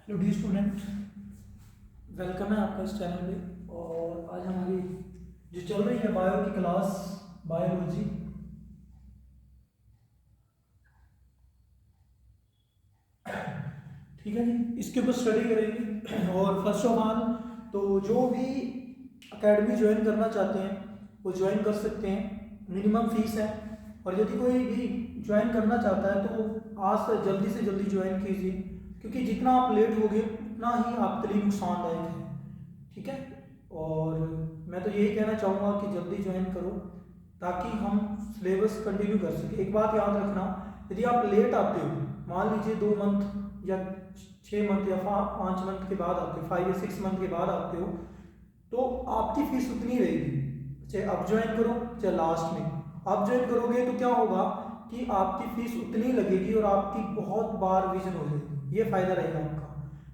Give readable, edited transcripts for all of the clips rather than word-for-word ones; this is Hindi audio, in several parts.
हेलो डी स्टूडेंट, वेलकम है आपका इस चैनल पे। और आज हमारी जो चल रही है बायो की क्लास, बायोलॉजी, ठीक है जी, इसके ऊपर स्टडी करेंगे। और फर्स्ट ऑफ ऑल तो जो भी एकेडमी ज्वाइन करना चाहते हैं वो ज्वाइन कर सकते हैं, मिनिमम फीस है। और यदि कोई भी ज्वाइन करना चाहता है तो आज से जल्दी ज्वाइन कीजिए, क्योंकि जितना आप लेट होगे उतना ही आपके लिए नुकसानदायक है, ठीक है। और मैं तो यही कहना चाहूँगा कि जल्दी ज्वाइन करो ताकि हम सिलेबस कंटिन्यू कर सकें। एक बात याद रखना, यदि आप लेट आते हो, मान लीजिए 2 मंथ या 6 मंथ या 5 मंथ के बाद आते हो, 5 या 6 मंथ के बाद आते हो, तो आपकी फीस उतनी रहेगी, चाहे अब ज्वाइन करो चाहे लास्ट में। आप ज्वाइन करोगे तो क्या होगा कि आपकी फीस उतनी लगेगी और आपकी बहुत बार रिवीजन हो जाएगी, ये फायदा रहेगा आपका।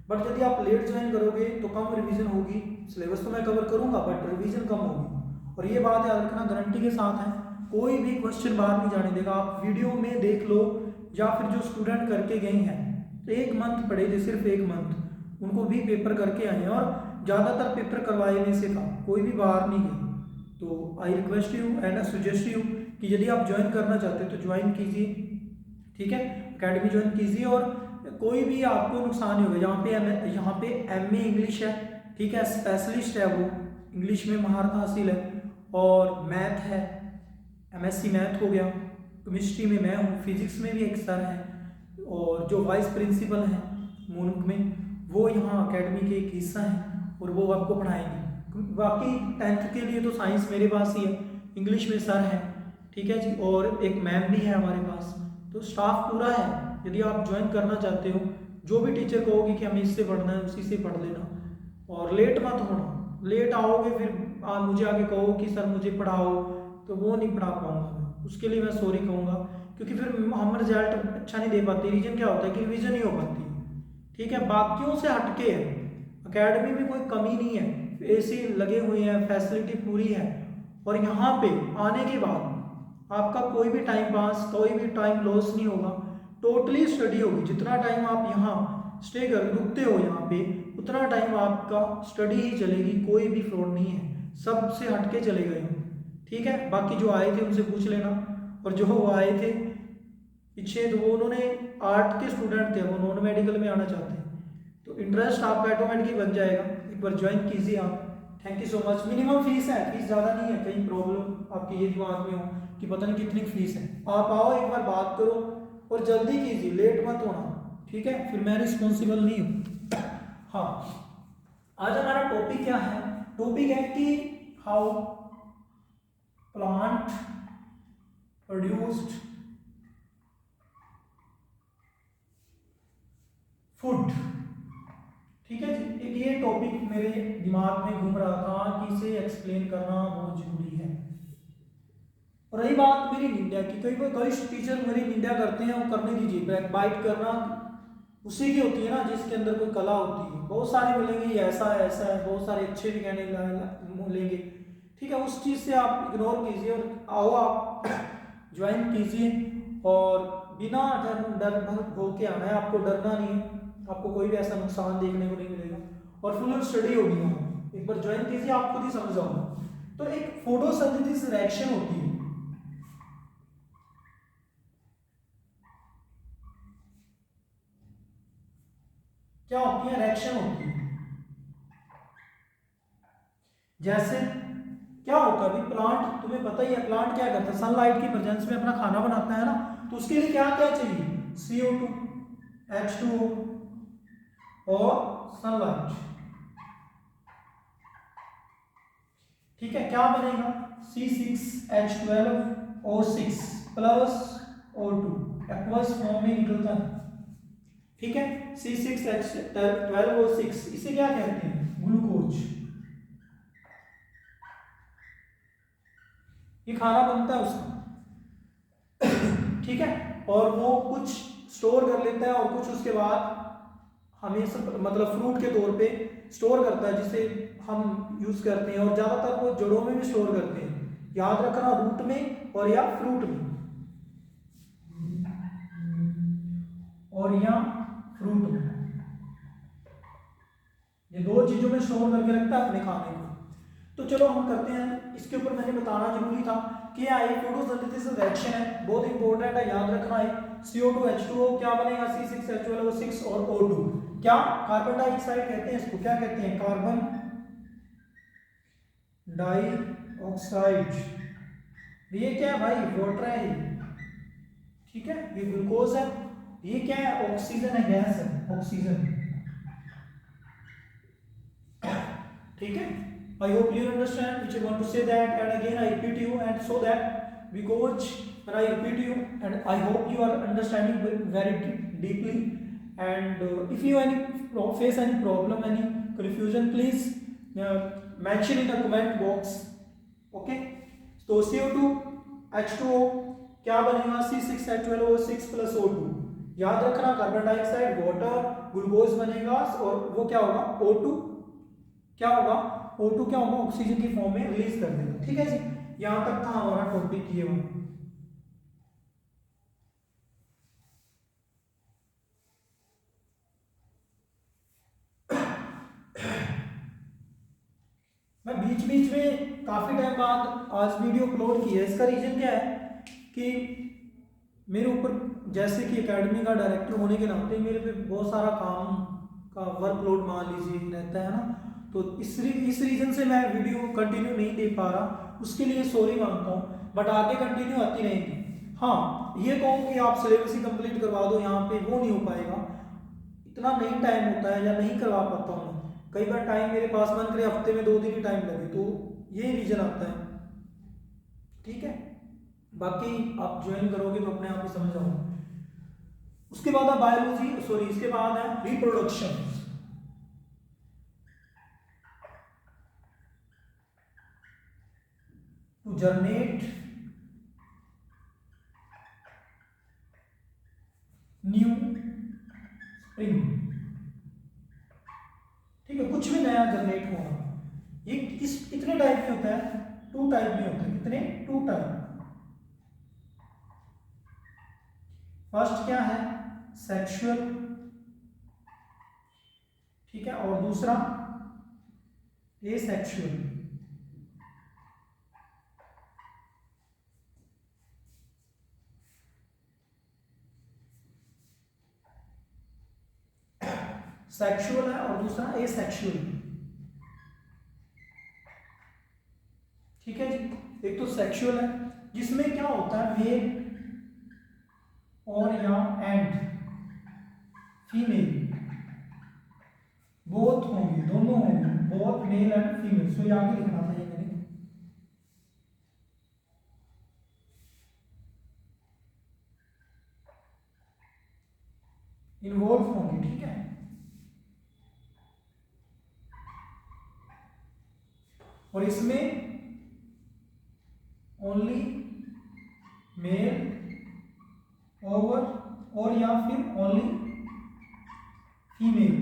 बट यदि आप लेट ज्वाइन करोगे तो कम रिवीजन होगी, सिलेबस तो मैं कवर करूंगा बट रिवीजन कम होगी। और ये बात याद रखना, गारंटी के साथ है, कोई भी क्वेश्चन बाहर नहीं जाने देगा। आप वीडियो में देख लो या फिर जो स्टूडेंट करके गए हैं, 1 मंथ पढ़े थे, सिर्फ 1 मंथ, उनको भी पेपर करके आए हैं और ज़्यादातर पेपर करवाए में से था, कोई भी बाहर नहीं गया। तो I request you and I suggest you कि यदि आप ज्वाइन करना चाहते हैं तो ज्वाइन कीजिए, ठीक है, एकेडमी ज्वाइन कीजिए। और कोई भी आपको नुकसान नहीं होगा। यहाँ पे एमए इंग्लिश है, ठीक है, स्पेशलिस्ट है, वो इंग्लिश में महारत हासिल है। और मैथ है, एमएससी मैथ हो गया, केमिस्ट्री में मैं हूँ, फिजिक्स में भी एक सर हैं, और जो वाइस प्रिंसिपल हैं मुल्क में, वो यहाँ एकेडमी के एक हिस्सा हैं और वो आपको पढ़ाएंगे। बाकी 10th के लिए तो साइंस मेरे पास ही है, इंग्लिश में सर हैं, ठीक है जी, और एक मैम भी है हमारे पास, तो स्टाफ पूरा है। यदि आप ज्वाइन करना चाहते हो, जो भी टीचर कहोगे कि हमें इससे पढ़ना है उसी से पढ़ लेना, और लेट मत होना। लेट आओगे फिर मुझे आगे कहो कि सर मुझे पढ़ाओ, तो वो नहीं पढ़ा पाऊंगा मैं, उसके लिए मैं सॉरी कहूँगा, क्योंकि फिर हम रिजल्ट अच्छा नहीं दे पाते। रीजन क्या होता है कि रिविजन नहीं हो पाती, ठीक है। बाकियों से हटके है, अकेडमी में कोई कमी नहीं है, एसी लगे हुए हैं, फैसिलिटी पूरी है। और यहाँ पे आने के बाद आपका कोई भी टाइम पास, कोई भी टाइम लॉस नहीं होगा, टोटली स्टडी होगी। जितना टाइम आप यहाँ स्टे कर रुकते हो यहाँ पे, उतना टाइम आपका स्टडी ही चलेगी, कोई भी फ्रॉड नहीं है, सबसे हटके चले गए हो, ठीक है। बाकी जो आए थे उनसे पूछ लेना। और जो वो आए थे पीछे, तो वो उन्होंने आर्ट के स्टूडेंट थे, वो नॉन मेडिकल में आना चाहते हैं, तो इंटरेस्ट आपका ऑटोमेटिकली बन जाएगा। एक बार ज्वाइन कीजिए आप। Thank you so much. Minimum fees है, फीस ज़्यादा नहीं है, कहीं प्रॉब्लम आपकी ये दिमाग में हो कि पता नहीं कितनी फीस है। आप आओ, एक बार बात करो और जल्दी कीजिए, लेट मत होना, ठीक है, फिर मैं रिस्पॉन्सिबल नहीं हूँ। हाँ, आज हमारा टॉपिक क्या है? टॉपिक है कि हाउ प्लांट प्रोड्यूस्ड फूड, ठीक है जी। एक ये टॉपिक मेरे दिमाग में घूम रहा था कि इसे एक्सप्लेन करना बहुत जरूरी है। और रही बात मेरी निंदा की, कई टीचर मेरी निंदा करते हैं, वो करने दीजिए, बैक बाइट करना उसी की होती है ना जिसके अंदर कोई कला होती है। बहुत सारे मिलेंगे, ये ऐसा है ऐसा है, बहुत सारे अच्छे भी कहने मिलेंगे, ठीक है, उस चीज़ से आप इग्नोर कीजिए और आओ आप ज्वाइन कीजिए। और बिना डर भर हो के आना है, आपको डरना नहीं है, आपको कोई भी ऐसा नुकसान देखने को नहीं मिलेगा, और फुल स्टडी होगी वहाँ। एक बार ज्वाइन कीजिए, आप खुद ही समझ जाओगे। तो एक फोटोसिंथेसिस रिएक्शन होती है, क्या होती है? रिएक्शन होती है। जैसे क्या होता है अभी, प्लांट तुम्हें पता ही है, प्लांट क्या करता है, सनलाइट की प्रेजेंस में अपना खाना बनाता है ना, तो उसके लिए क्या क्या चाहिए? CO2, H2O और सनलाइट, ठीक है। क्या बनेगा? C6H12O6 plus O2 aqueous form में निकलता है, ठीक है। C6H12O6 इसे क्या कहते हैं? ग्लूकोज। ये खाना बनता है उसका, ठीक है। और वो कुछ स्टोर कर लेता है और कुछ उसके बाद हमें सब मतलब फ्रूट के तौर पे स्टोर करता है, जिसे हम यूज करते हैं। और ज्यादातर वो जड़ों में भी स्टोर करते हैं, याद रखना, रूट में और या फ्रूट में, और या फ्रूट में, ये दो चीजों में स्टोर करके रखता है अपने खाने को। तो चलो हम करते हैं। इसके ऊपर मैंने बताना जरूरी था कि यहाँ एक फोटोसिंथेसिस रिएक्शन है, बहुत इंपॉर्टेंट है, याद रखना है। CO2H2O क्या बनेगा, C6H12O6 और O2, क्या कार्बन डाइऑक्साइड कहते हैं इसको, क्या कहते हैं, कार्बन डाइऑक्साइड। ये क्या है भाई, वाटर है ये, ठीक है, ये ग्लूकोज है, ये क्या है, ऑक्सीजन है, गैस है, ऑक्सीजन, ठीक है। I hope you understand which I want to say that, and again I repeat you, and so that because when I repeat you, and I hope you are understanding very deeply, and if you face any problem, any confusion, please mention in the comment box, okay। तो CO2H2O क्या बनेगा, C6H12O6 प्लस O2, याद रखना, कार्बन डाइऑक्साइड, वाटर, ग्लूकोज बनेगा, और वो क्या होगा, O2 क्या होगा, O2 क्या होगा, ऑक्सीजन की फॉर्म में रिलीज कर देगा, ठीक है जी। यहां तक था हमारा टॉपिक ये हुआ। मैं बीच बीच में काफी टाइम बाद आज वीडियो अपलोड की है, इसका रीजन क्या है कि मेरे ऊपर जैसे कि एकेडमी का डायरेक्टर होने के नाते मेरे पे बहुत सारा काम का वर्कलोड मान लीजिए रहता है ना, तो इस रीजन से मैं वीडियो कंटिन्यू नहीं दे पा रहा, उसके लिए सॉरी मांगता हूँ, बट आगे कंटिन्यू आती रहेगी। हाँ, ये कहूँ कि आप सिलेबस ही कंप्लीट करवा दो यहाँ पे, वो नहीं हो पाएगा, इतना नहीं टाइम होता है या नहीं करवा पाता हूँ। कई बार टाइम मेरे पास बन करे हफ्ते में 2 दिन ही टाइम लगे, तो ये रीजन आता है, ठीक है। बाकी आप ज्वाइन करोगे तो अपने आप ही समझ आओगे। उसके बाद है बायोलॉजी, सॉरी इसके बाद है reproduction. To generate new spring, ठीक है, कुछ भी नया जनरेट होगा। ये कितने टाइप में होता है, 2 टाइप में होता है, कितने, 2 टाइप। फर्स्ट क्या है, सेक्सुअल, ठीक है, और दूसरा एसेक्सुअल। सेक्सुअल है और दूसरा एसेक्सुअल, ठीक है जी। एक तो सेक्सुअल है जिसमें क्या होता है, मेल और या एंड फीमेल बोथ होंगे, दोनों होंगे, बोथ मेल एंड फीमेल। सो यहाँ पे लिखना था ये मैंने, इन्वॉल्व होंगे, ठीक है। और इसमें ओनली मेल ओवर और या फिर ओनली फीमेल,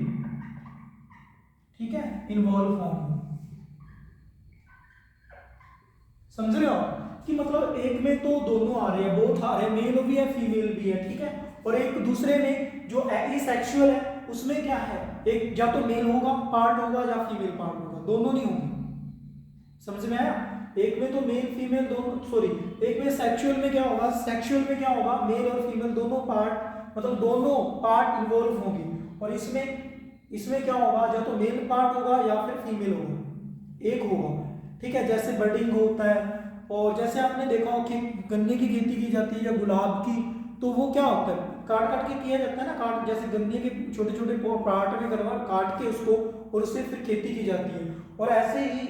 ठीक है, इन्वॉल्व होंगे। समझ रहे हो आप कि मतलब एक में तो दोनों आ रहे हैं, बोथ आ रहे हैं, मेल भी है फीमेल भी है, ठीक है। और एक दूसरे में जो एसेक्सुअल है उसमें क्या है, एक या तो मेल होगा पार्ट होगा या फीमेल पार्ट होगा, दोनों नहीं होंगे। समझ में आया, एक में तो मेल फीमेल दोनों, सॉरी एक में सेक्सुअल में क्या होगा, सेक्सुअल में क्या होगा, मेल और फीमेल दोनों पार्ट, मतलब दोनों पार्ट इन्वॉल्व होंगे। और इसमें क्या होगा, या तो मेल पार्ट होगा या फिर फीमेल होगा, एक होगा, ठीक है। जैसे बर्डिंग होता है, और जैसे आपने देखा हो कि गन्ने की खेती की जाती है या गुलाब की, तो वो क्या होता है, काट काट के किया जाता है ना, काट जैसे गन्ने के छोटे छोटे पार्ट में करवा काट के उसको, और उससे फिर खेती की जाती है। और ऐसे ही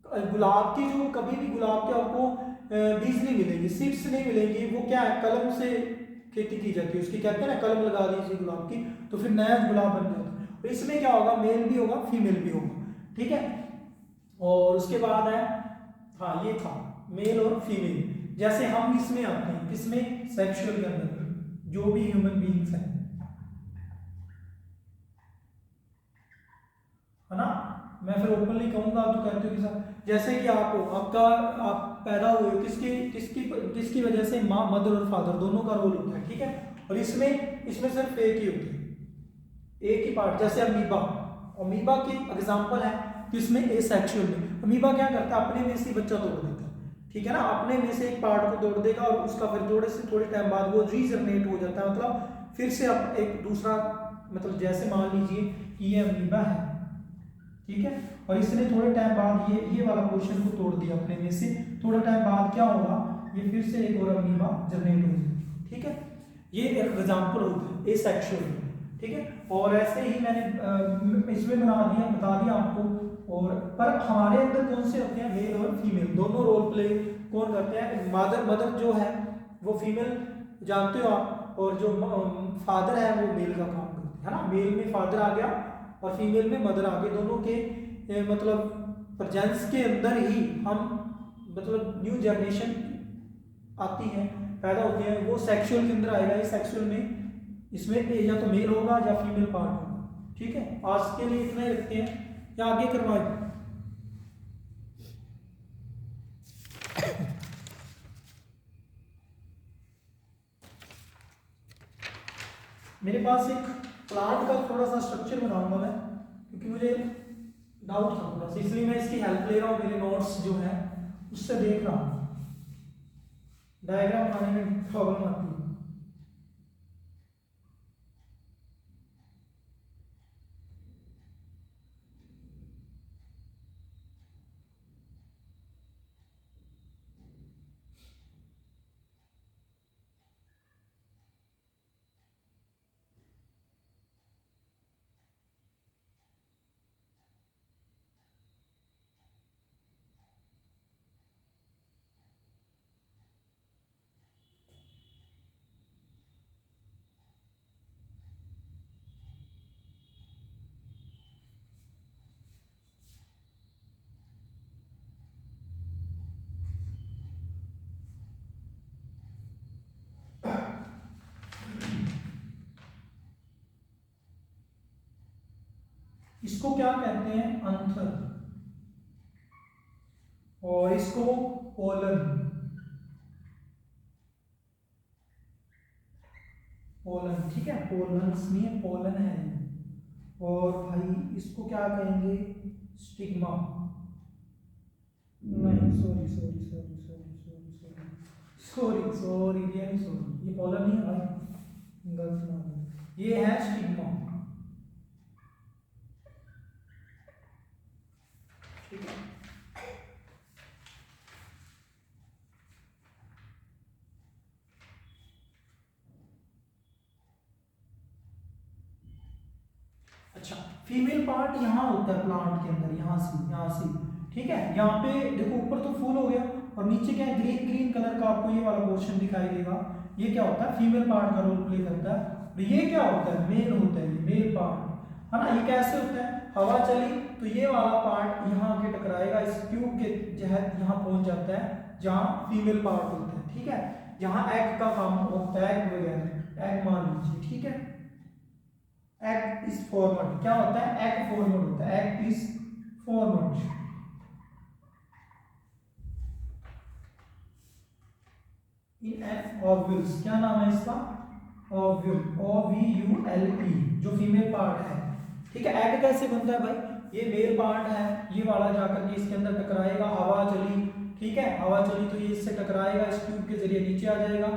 गुलाब की जो कभी भी गुलाब के आपको बीज नहीं मिलेंगे, सीड्स नहीं मिलेंगी, वो क्या है, कलम से खेती की जाती है उसकी, कहते हैं ना कलम लगा दीजिए गुलाब की तो फिर नया गुलाब बन जाता है। और इसमें क्या होगा, मेल भी होगा फीमेल भी होगा, ठीक है। और उसके बाद है, हाँ ये था मेल और फीमेल। जैसे हम इसमें आते हैं, किसमें, सेक्सुअल के अंदर, जो भी ह्यूमन बीइंग्स हैं, है ना। मैं फिर ओपनली कहूंगा, आप तो कहते हो कि सर जैसे कि आप हो, आप पैदा हुए हो, किसकी किसकी किसकी वजह से, माँ, मदर और फादर दोनों का रोल होता है, ठीक है। और इसमें सिर्फ एक ही होती है, एक ही पार्ट, जैसे अमीबा, अमीबा की एग्जांपल है किसमें, एसेक्सुअल में। अमीबा क्या करता है, अपने में से बच्चा तोड़ देता है, ठीक है ना, अपने में से एक पार्ट को तोड़ देगा और उसका फिर थोड़े टाइम बाद वो रीजनरेट हो जाता है, मतलब फिर से अब एक दूसरा, मतलब जैसे मान लीजिए कि ये अमीबा है, ठीक है, और इसने थोड़े टाइम बाद ये वाला पोर्शन को तोड़ दिया अपने में से, थोड़ा टाइम बाद क्या होगा, ये फिर से एक और अमीबा जनरेट हो जाएगी, ठीक है। ये एक एग्जांपल होता है एसेक्सुअल, ठीक है। और ऐसे ही मैंने इसमें बता दिया आपको। और पर हमारे अंदर कौन से होते हैं, मेल और फीमेल दोनों रोल प्ले कौन करते हैं, मदर जो है वो फीमेल जानते हो आप, और जो फादर है वो मेल का काम करते हैं, है ना। मेल में फादर आ गया और फीमेल में मदर आ गई, दोनों के मतलब प्रेजेंस के अंदर ही हम मतलब न्यू जनरेशन आती है, पैदा होते हैं, वो सेक्सुअल के अंदर आएगा। इस सेक्सुअल में इसमें या तो मेल होगा या फीमेल पार्ट होगा, ठीक है। आज के लिए इतना ही रखते हैं, या आगे करवाएं। मेरे पास एक प्लांट का थोड़ा सा स्ट्रक्चर बनाऊंगा मैं, क्योंकि मुझे डाउट था थोड़ा सा, इसलिए मैं इसकी हेल्प ले रहा हूँ, मेरे नोट्स जो है उससे देख रहा हूँ, डायग्राम बनाने में प्रॉब्लम आती है। इसको क्या कहते हैं, अंथर, और इसको पोलन, पोलन, ठीक है, पोलन्स नहीं है, पोलन है। और भाई इसको क्या कहेंगे, स्टिग्मा, नहीं sorry sorry sorry sorry sorry sorry sorry sorry really sorry, ये पोलन नहीं है भाई, गलत नाम, ये है स्टिग्मा, ठीक है। अच्छा, फीमेल पार्ट यहाँ होता है प्लांट के अंदर, यहाँ से, ठीक है। यहाँ पे देखो ऊपर तो फूल हो गया, और नीचे क्या है, ग्रीन ग्रीन कलर का आपको ये वाला पोर्शन दिखाई देगा, ये क्या होता है, फीमेल पार्ट का रोल प्ले करता है। और ये क्या होता है, मेल होता है, ये मेल पार्ट है ना। ये कैसे होता है, हवा चली तो ये वाला पार्ट यहाँ आके टकराएगा, इस ट्यूब के तहत यहाँ पहुंच जाता है जहाँ फीमेल पार्ट होता है, ठीक है। यहाँ एग का काम होता है, एग वगैरह, एग मान लीजिए, ठीक है। एग इज फॉर्मड, क्या होता है, एग फॉर्मड होता है, egg is formed. In an ovules, क्या नाम है इसका, ओव्यूल, OVULE, जो फीमेल पार्ट है, ठीक है। एग कैसे बनता है भाई, ये मेल पार्ट है, ये वाला जाकर के इसके अंदर टकराएगा, हवा चली, ठीक है, हवा चली तो ये इससे टकराएगा, इस ट्यूब के जरिए नीचे आ जाएगा,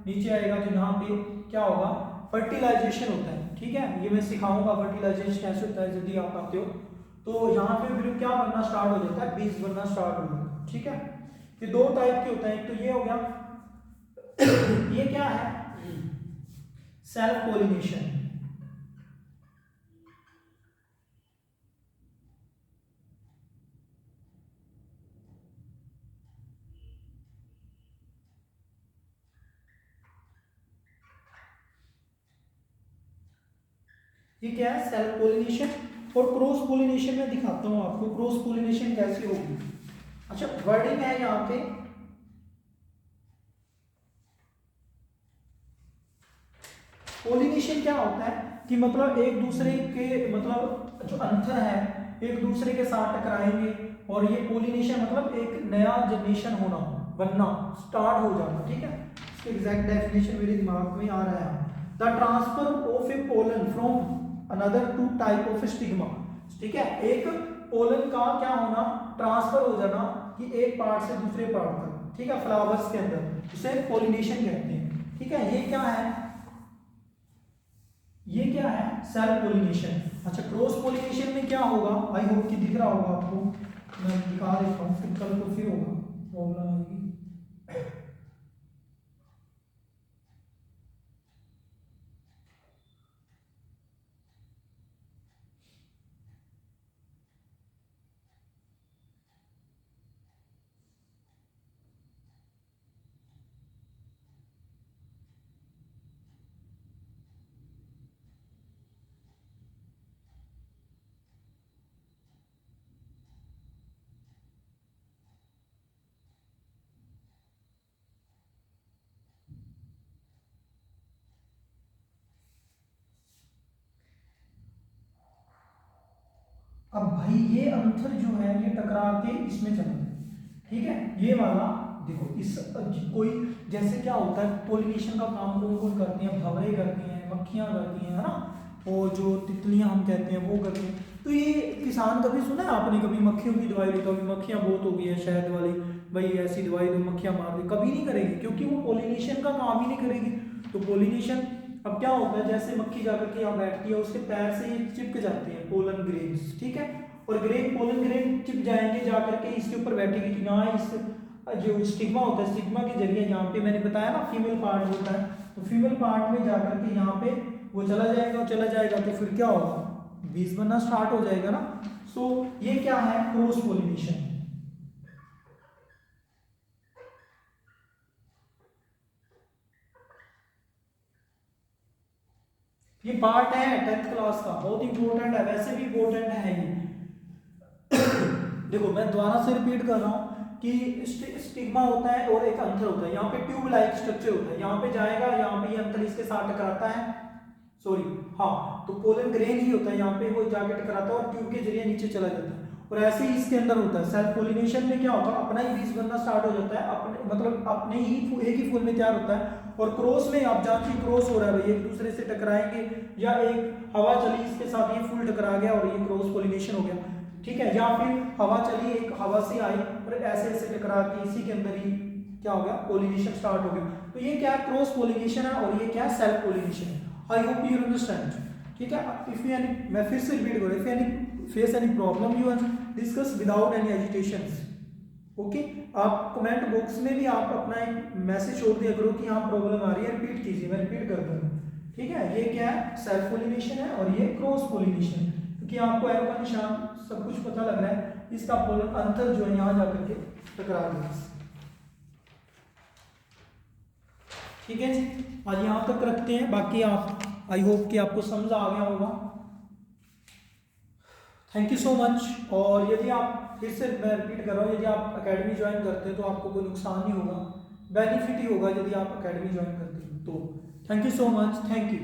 नीचे आएगा तो यहाँ पे क्या होगा, फर्टिलाइजेशन होता है, ठीक है। ये मैं सिखाऊंगा फर्टिलाइजेशन कैसे होता है, यदि आप आते हो तो यहाँ पे फिर क्या बनना स्टार्ट हो जाता है, बीज बनना स्टार्ट हो जाता है, ठीक है। ये दो टाइप के होते हैं, एक तो ये हो गया ये क्या है, सेल्फ पोलिनेशन, ये क्या है, सेल्फ पोलिनेशन। और क्रॉस पोलिनेशन में दिखाता हूं आपको क्रॉस पोलिनेशन कैसे होगी। अच्छा, वर्डिंग है यहाँ पे, पोलिनेशन क्या होता है कि मतलब एक दूसरे के, मतलब जो अंतर है एक दूसरे के साथ टकराएंगे, और ये पोलिनेशन मतलब एक नया जनरेशन होना, बनना, स्टार्ट हो जाना, ठीक है। इसकी एग्जैक्ट डेफिनेशन मेरे दिमाग में आ रहा है, the transfer of a pollen from anther to type of stigma, ठीक है, एक पोलन का क्या होना, ट्रांसफर हो जाना कि एक पार्ट से दूसरे पार्ट तक, ठीक है, फ्लावर्स के अंदर, इसे पोलिनेशन कहते हैं। ठीक है, ये क्या है, ये क्या है, सेल्फ पोलिनेशन। अच्छा, क्रॉस पोलिनेशन में क्या होगा, आई होप कि दिख रहा होगा आपको, मैं दिखा देता हूँ, फिर कल तो फिर होगा प्रॉब्लम आएगी। अब भाई ये अंतर जो है ये टकरा के इसमें चला जाए, ठीक है, ये वाला देखो, इस कोई जैसे क्या होता है, पोलिनेशन का काम कौन कौन करते हैं, भंवरे करती हैं, मक्खियां करती हैं, है ना, और जो तितलियां हम कहते हैं वो करती हैं। तो ये किसान कभी सुना है आपने, कभी मक्खियों की दवाई ली, कभी मक्खियां बहुत हो गई है शहद वाली, भाई ऐसी दवाई दो मक्खियां मार दे, कभी नहीं करेगी, क्योंकि वो पोलिनेशन का काम ही नहीं करेगी। तो पोलिनेशन, अब क्या होता है, जैसे मक्खी जाकर के यहाँ बैठती है, उसके पैर से ये चिपक जाते हैं पोलन ग्रेन्स, ठीक है, और ग्रेन, पोलन ग्रेन चिप जाएंगे जाकर के इसके ऊपर बैठेगी, तो यहाँ इस जो स्टिग्मा होता है, स्टिग्मा के जरिए यहाँ पे मैंने बताया ना फीमेल पार्ट होता है, तो फीमेल पार्ट में जाकर के यहाँ पे वो चला जाएगा, चला जाएगा, तो फिर क्या होगा, बीज बनना स्टार्ट हो जाएगा ना। सो ये क्या है, क्रॉस पोलिनेशन। ये पार्ट है 10th क्लास का, बहुत इंपॉर्टेंट है, वैसे भी इंपॉर्टेंट है ये। देखो मैं दोबारा से रिपीट कर रहा हूँ कि स्टिग्मा होता है और एक अंतर होता है, यहाँ पे ट्यूब लाइक स्ट्रक्चर होता है, यहाँ पे जाएगा, यहाँ पे ये अंतर इसके साथ टकराता है, सॉरी हाँ, तो पोलन ग्रेन ही होता है, यहाँ पे वो जाके टकराता है और ट्यूब के जरिए नीचे चला जाता है। और ऐसे ही इसके अंदर होता है, सेल्फ पोलिनेशन में क्या होता है, अपना ही बीज बनना स्टार्ट हो जाता है, अपने मतलब अपने ही एक ही फूल में तैयार होता है। और क्रॉस में आप जानते क्रॉस हो रहा है भाई, एक दूसरे से टकराएंगे, या एक हवा चली इसके साथ ये फूल टकरा गया और ये क्रॉस पोलिनेशन हो गया, ठीक है, या फिर हवा चली, एक हवा से आई और ऐसे ऐसे टकरा के इसी के अंदर ही क्या हो गया, पोलिनेशन स्टार्ट हो गया। तो ये क्या क्रॉस पोलिनेशन है और ये क्या सेल्फ पोलिनेशन है। आई होप यू अंडरस्टैंड, ठीक है। इफ यू एनी, मैं फिर से रिपीट करूँ, if any face any problem you discuss without any agitations, okay. आप कमेंट बॉक्स में भी आप अपना एक मैसेज छोड़ दिया करो कि यहाँ प्रॉब्लम आ रही है, रिपीट कीजिए, मैं रिपीट कर दूँ, ठीक है। ये क्या है, सेल्फ पोलिनेशन है और ये क्रॉस पोलिनेशन है, क्योंकि आपको एरो का निशान सब कुछ पता लग रहा है, इसका पोलन अंतर जो है यहाँ जाकर के टकरा गया, ठीक है जी। आज यहाँ तक रखते हैं, बाकी आप आई होप कि आपको समझ आ गया होगा। Thank you so much. और यदि आप फिर से, मैं रिपीट कर रहा हूँ, यदि आप एकेडमी ज्वाइन करते हैं तो आपको कोई नुकसान नहीं होगा, बेनिफिट ही होगा यदि आप एकेडमी ज्वाइन करते हैं तो। Thank you so much, thank you.